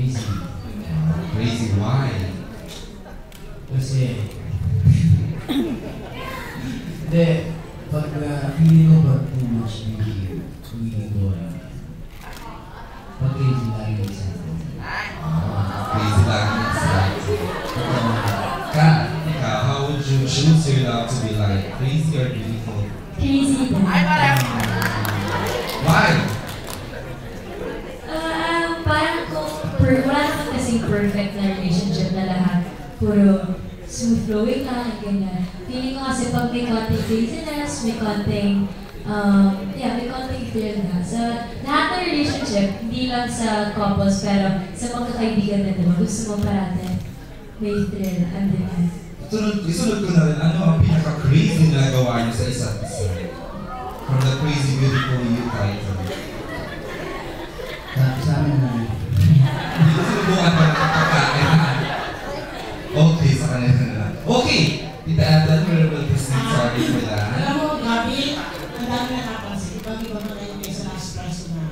crazy. Crazy, why? Kasi, hindi, pag feeling ko pag too much feeling ko, pag crazy lagi yung isa. Crazy lagi yung isa. Ikaw, how would you choose your love to be like? Crazy or beautiful? Crazy din. Why? Parang kung wala naman kasing perfect na relationship na lahat. Puro smooth flowing lang, ganyan. Feeling ko kasi pag may konting craziness, may konting, may konting thrill na. Sa lahat ng relationship, hindi lang sa couples, pero sa magkakaibigan na diba, gusto mo parate may thrill, andun yan. Isunod ko na rin, ano ang pinaka-crazy na nagawa niyo sa isa't isa? From the crazy beautiful you title. Sa amin na. Hindi ko sinubukan pa nakapagkain. Okay, sa kanila na lang. Okay! Tita Atan, we're listening. Sorry for that. Alam mo, Gabi, ang dami nakapansin. Iba-iba na kayo kayo sa last prize na